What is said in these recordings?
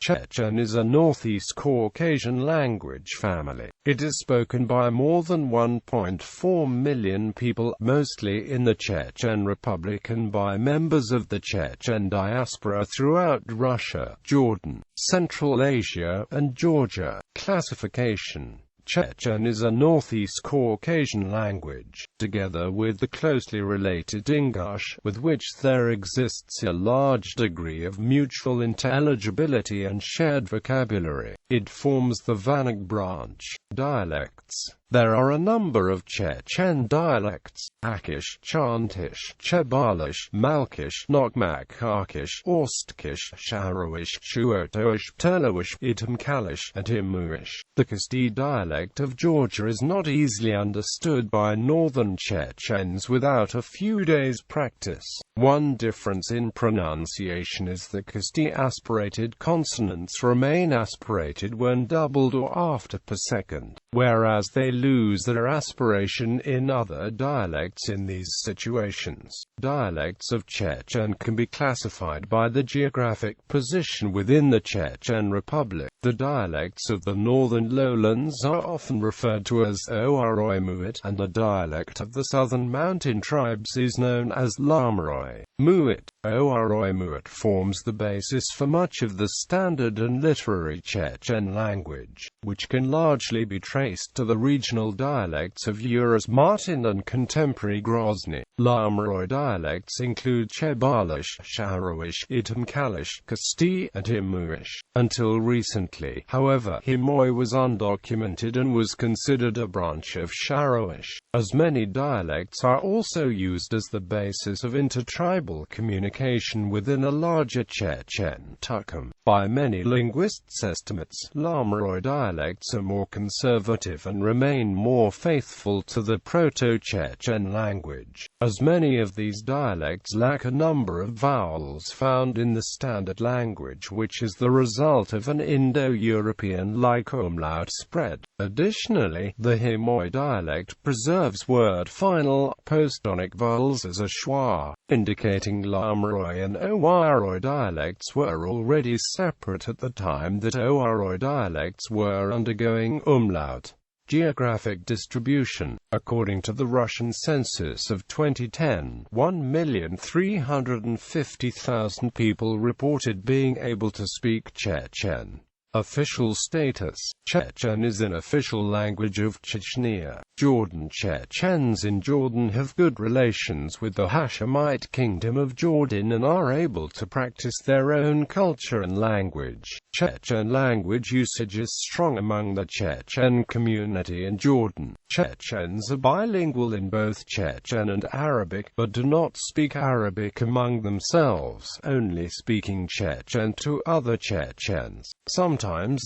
Chechen is a Northeast Caucasian language family. It is spoken by more than 1.4 million people, mostly in the Chechen Republic, and by members of the Chechen diaspora throughout Russia, Jordan, Central Asia, and Georgia. Classification: Chechen is a Northeast Caucasian language, together with the closely related English, with which there exists a large degree of mutual intelligibility and shared vocabulary. It forms the Vanak branch. Dialects: there are a number of Chechen dialects: Akish, Chantish, Chebalish, Malkish, Nokmak, Arkish, Orstkish, Sharoish, Shuotoish, Turlowish, Itamkalish, and Imuish. The Kasti dialect of Georgia is not easily understood by northern Chechens without a few days' practice. One difference in pronunciation is that Kasti aspirated consonants remain aspirated when doubled or after per second, whereas they lose their aspiration in other dialects in these situations. Dialects of Chechen can be classified by the geographic position within the Chechen Republic. The dialects of the northern lowlands are often referred to as Oroy-Muit, and the dialect of the southern mountain tribes is known as Lamroy. Muit. Oroy-Muit forms the basis for much of the standard and literary Chechen language, which can largely be traced to the regional dialects of Urus Martin and contemporary Grozny. Lamroy dialects include Chebalish, Sharoish, Itamkalish, Kasti, and Imuish. Until recently, however, Himoy was undocumented and was considered a branch of Sharoish. As many dialects are also used as the basis of intertribal communication within a larger Chechen Tukum. By many linguists' estimates, Lamroy dialects are more conservative and remain more faithful to the Proto-Chechen language, as many of these dialects lack a number of vowels found in the standard language, which is the result of an Indo-European-like umlaut spread. Additionally, the Himoy dialect preserves word-final, postonic vowels as a schwa, indicating Lamroy and Oroy dialects were already separate at the time that Oroy dialects were undergoing umlaut. Geographic distribution. According to the Russian census of 2010, 1,350,000 people reported being able to speak Chechen. Official status: Chechen is an official language of Chechnya, Jordan. Chechens in Jordan have good relations with the Hashemite Kingdom of Jordan and are able to practice their own culture and language. Chechen language usage is strong among the Chechen community in Jordan. Chechens are bilingual in both Chechen and Arabic, but do not speak Arabic among themselves, only speaking Chechen to other Chechens, sometimes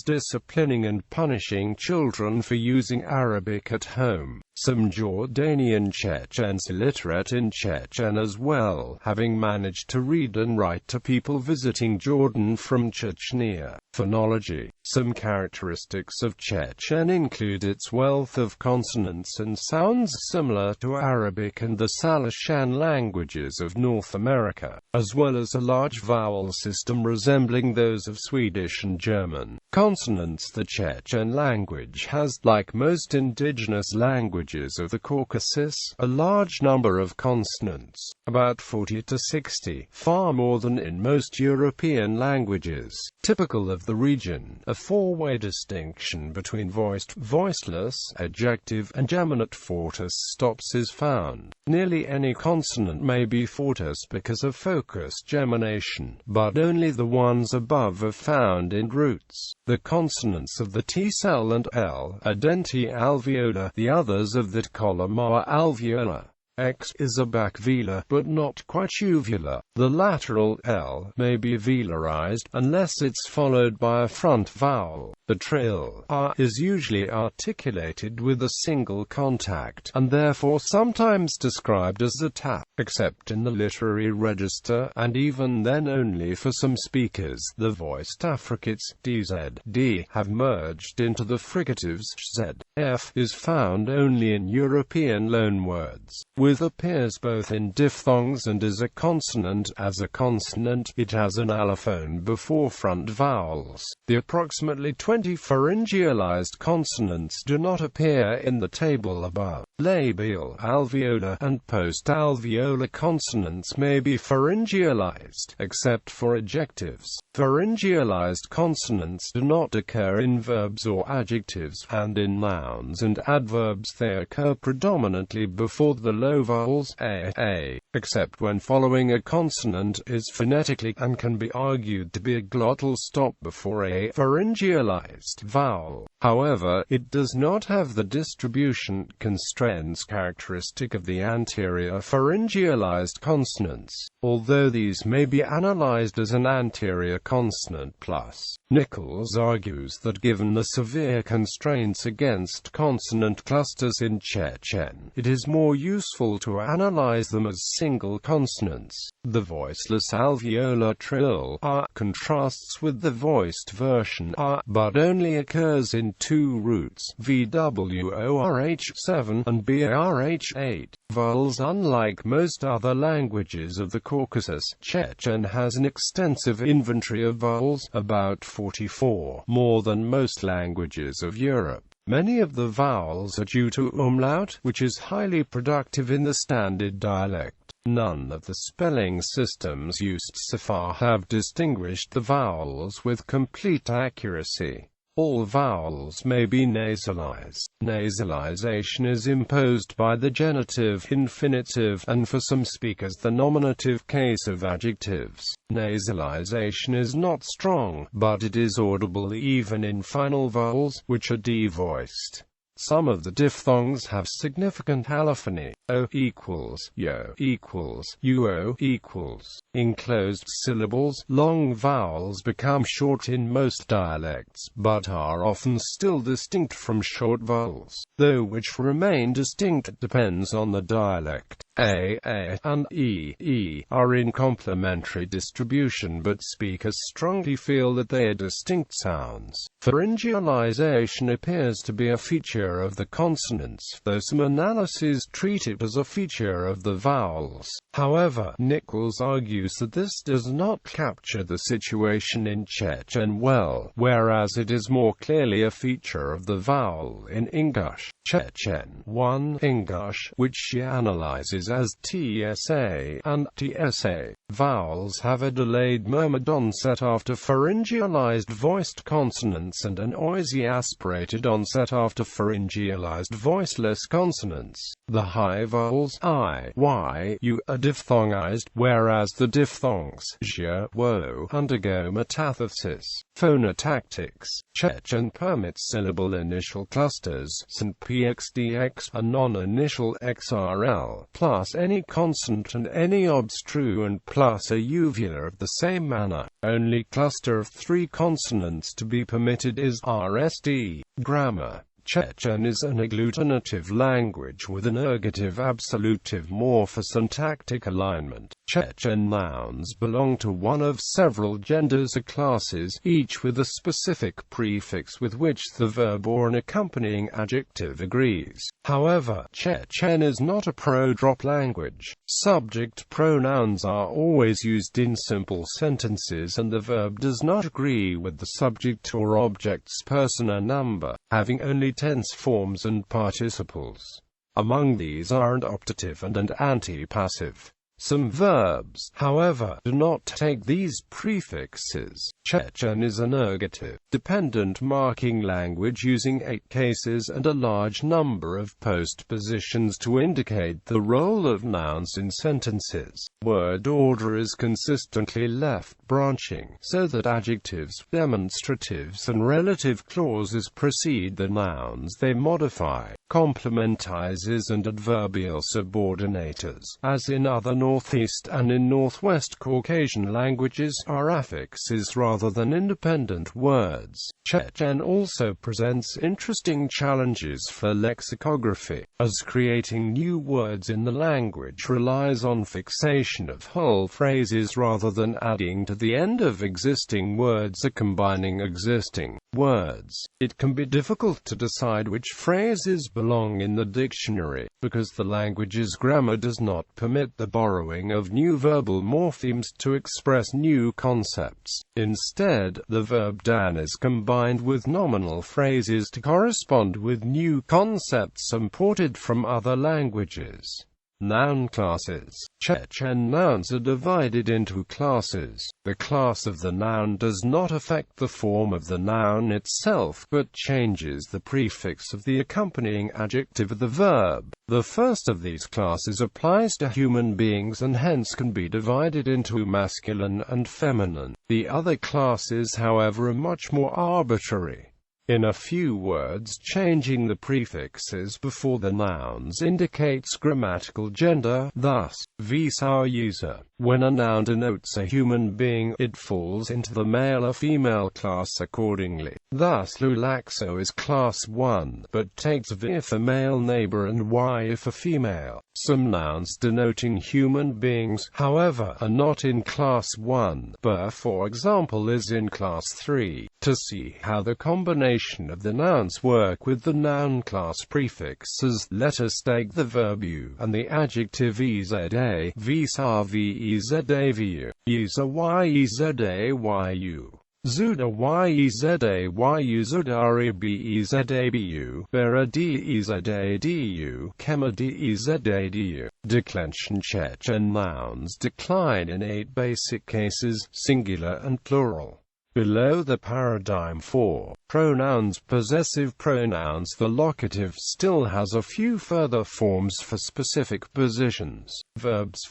disciplining and punishing children for using Arabic at home. Some Jordanian Chechens are literate in Chechen as well, having managed to read and write to people visiting Jordan from Chechnya. Phonology. Some characteristics of Chechen include its wealth of consonants and sounds similar to Arabic and the Salishan languages of North America, as well as a large vowel system resembling those of Swedish and German. Consonants. The Chechen language has, like most indigenous languages of the Caucasus, a large number of consonants, about 40 to 60, far more than in most European languages. Typical of the region, a four-way distinction between voiced, voiceless, adjective, and geminate fortis stops is found. Nearly any consonant may be fortis because of focused gemination, but only the ones above are found in roots. The consonants of the T cell and L are denti-alveolar, the others of that column are alveolar. X is a back velar, but not quite uvular. The lateral L may be velarized, unless it's followed by a front vowel. The trill R is usually articulated with a single contact, and therefore sometimes described as a tap, except in the literary register, and even then only for some speakers. The voiced affricates DZ, D have merged into the fricatives Z. F is found only in European loanwords. with appears both in diphthongs and as a consonant. As a consonant, it has an allophone before front vowels. The approximately 20 pharyngealized consonants do not appear in the table above. Labial, alveolar, and post-alveolar consonants may be pharyngealized, except for ejectives. Pharyngealized consonants do not occur in verbs or adjectives, and in nouns and adverbs they occur predominantly before the low vowels a, except when following a consonant is phonetically and can be argued to be a glottal stop before a pharyngealized vowel. However, it does not have the distribution constraints characteristic of the anterior pharyngealized consonants, although these may be analyzed as an anterior consonant plus. Nichols argues that given the severe constraints against consonant clusters in Chechen, it is more useful to analyze them as single consonants. The voiceless alveolar trill R contrasts with the voiced version R, but only occurs in two roots, VWORH7 and BARH8. Vowels. Unlike most other languages of the Caucasus, Chechen has an extensive inventory of vowels, about 44, more than most languages of Europe. Many of the vowels are due to umlaut, which is highly productive in the standard dialect. None of the spelling systems used so far have distinguished the vowels with complete accuracy. All vowels may be nasalized. Nasalization is imposed by the genitive, infinitive, and for some speakers the nominative case of adjectives. Nasalization is not strong, but it is audible even in final vowels, which are devoiced. Some of the diphthongs have significant allophony. O equals, yo equals, uo equals. In closed syllables, long vowels become short in most dialects, but are often still distinct from short vowels, though which remain distinct depends on the dialect. A, and E are in complementary distribution, but speakers strongly feel that they are distinct sounds. Pharyngealization appears to be a feature of the consonants, though some analyses treat it as a feature of the vowels. However, Nichols argues that this does not capture the situation in Chechen well, whereas it is more clearly a feature of the vowel in Ingush. Chechen 1 Ingush, which she analyzes as TSA and TSA. Vowels have a delayed murmured onset after pharyngealized voiced consonants and an noisy aspirated onset after pharyngealized voiceless consonants. The high vowels I, Y, U are diphthongized, whereas the diphthongs j, wo undergo metathesis. Phonotactics. Chechen permits syllable initial clusters, SNPXDX, a non-initial XRL, plus any consonant and any obstruent plus a uvular of the same manner. Only cluster of 3 consonants to be permitted is RSD. Grammar. Chechen is an agglutinative language with an ergative absolutive morphosyntactic alignment. Chechen nouns belong to one of several genders or classes, each with a specific prefix with which the verb or an accompanying adjective agrees. However, Chechen is not a pro-drop language. Subject pronouns are always used in simple sentences and the verb does not agree with the subject or object's person or number, having only tense forms and participles. Among these are an optative and an antipassive. Some verbs, however, do not take these prefixes. Chechen is an ergative-dependent marking language using 8 cases and a large number of postpositions to indicate the role of nouns in sentences. Word order is consistently left-branching, so that adjectives, demonstratives and relative clauses precede the nouns they modify. Complementizers and adverbial subordinators, as in other Northeast and in Northwest Caucasian languages, are affixes rather than independent words. Chechen also presents interesting challenges for lexicography, as creating new words in the language relies on fixation of whole phrases rather than adding to the end of existing words or combining existing words. It can be difficult to decide which phrases belong in the dictionary, because the language's grammar does not permit the borrowing of new verbal morphemes to express new concepts. Instead, the verb dan is combined with nominal phrases to correspond with new concepts imported from other languages. Noun classes. Chechen nouns are divided into classes. The class of the noun does not affect the form of the noun itself, but changes the prefix of the accompanying adjective of the verb. The first of these classes applies to human beings and hence can be divided into masculine and feminine. The other classes, however, are much more arbitrary. In a few words, changing the prefixes before the nouns indicates grammatical gender. Thus, vis our user. When a noun denotes a human being, it falls into the male or female class accordingly. Thus, lulaxo is class 1, but takes v if a male neighbor and y if a female. Some nouns denoting human beings, however, are not in class 1. Bur, for example, is in class 3. To see how the combination of the nouns work with the noun class prefixes, let us take the verb you and the adjective eza, vis ar vezavu, user yezayu, zuda yezayu, zudari bezabu, bera dezadu, kema dezadu. Declension. Chechen nouns decline in 8 basic cases, singular and plural. Below the paradigm for pronouns, possessive pronouns, the locative still has a few further forms for specific positions. Verbs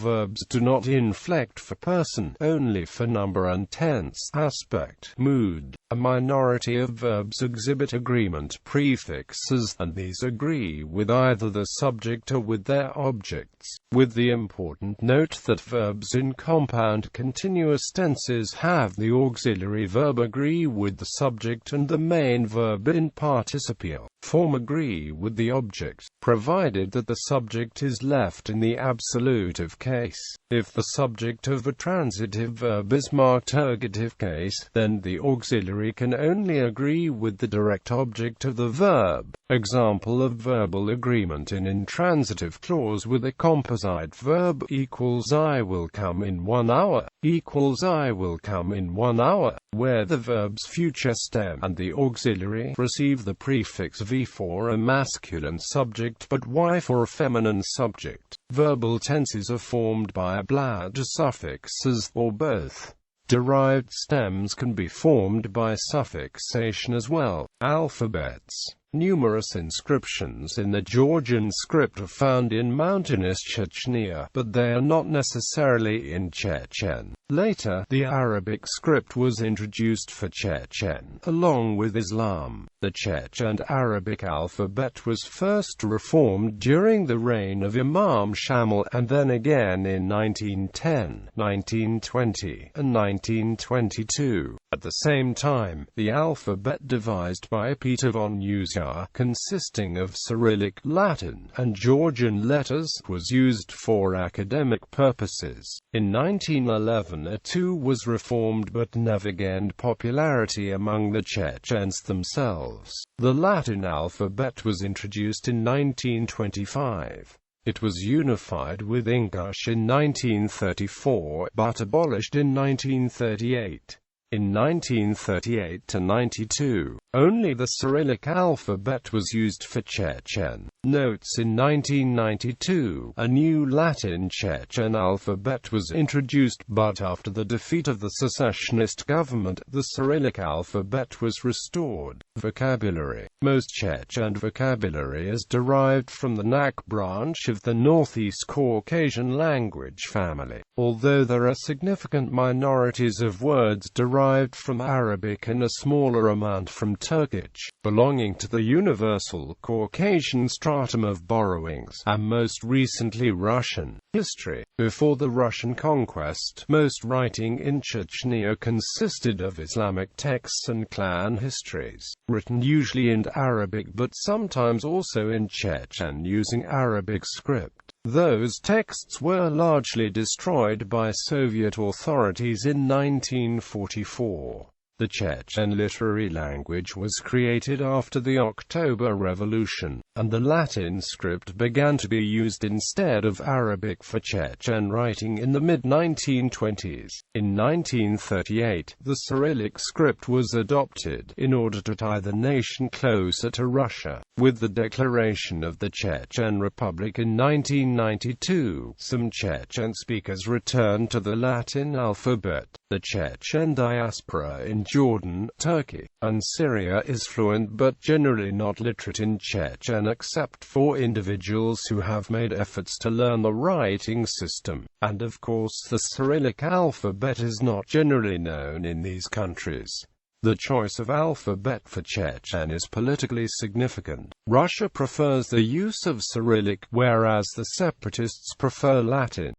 do not inflect for person, only for number and tense, aspect, mood. A minority of verbs exhibit agreement prefixes, and these agree with either the subject or with their objects, with the important note that verbs in compound continuous tenses have the auxiliary verb agree with the subject and the main verb in participial form agree with the object, provided that the subject is left in the absolutive case. If the subject of a transitive verb is marked ergative case, then the auxiliary can only agree with the direct object of the verb. Example of verbal agreement in intransitive clause with a composite verb equals I will come in 1 hour, equals I will come in 1 hour, where the verb's future stem and the auxiliary receive the prefix v for a masculine subject but y for a feminine subject. Verbal tenses are formed by blad suffixes, or both. Derived stems can be formed by suffixation as well. Alphabets. Numerous inscriptions in the Georgian script are found in mountainous Chechnya, but they are not necessarily in Chechen. Later, the Arabic script was introduced for Chechen, along with Islam. The Chechen and Arabic alphabet was first reformed during the reign of Imam Shamil, and then again in 1910, 1920, and 1922. At the same time, the alphabet devised by Peter von User, consisting of Cyrillic, Latin, and Georgian letters, was used for academic purposes. In 1911, it too was reformed but never gained popularity among the Chechens themselves. The Latin alphabet was introduced in 1925. It was unified with English in 1934, but abolished in 1938. In 1938 to 92, only the Cyrillic alphabet was used for Chechen. Notes. In 1992, a new Latin Chechen alphabet was introduced, but after the defeat of the secessionist government, the Cyrillic alphabet was restored. Vocabulary. Most Chechen vocabulary is derived from the Nak branch of the Northeast Caucasian language family, although there are significant minorities of words derived from Arabic and a smaller amount from Turkish, belonging to the universal Caucasian stratum of borrowings, and most recently Russian. History. Before the Russian conquest, most writing in Chechnya consisted of Islamic texts and clan histories, written usually in Arabic but sometimes also in Chechen using Arabic script. Those texts were largely destroyed by Soviet authorities in 1944. The Chechen literary language was created after the October Revolution, and the Latin script began to be used instead of Arabic for Chechen writing in the mid-1920s. In 1938, the Cyrillic script was adopted, in order to tie the nation closer to Russia. With the declaration of the Chechen Republic in 1992, some Chechen speakers returned to the Latin alphabet. The Chechen diaspora in Jordan, Turkey, and Syria is fluent but generally not literate in Chechen except for individuals who have made efforts to learn the writing system. And of course the Cyrillic alphabet is not generally known in these countries. The choice of alphabet for Chechen is politically significant. Russia prefers the use of Cyrillic, whereas the separatists prefer Latin.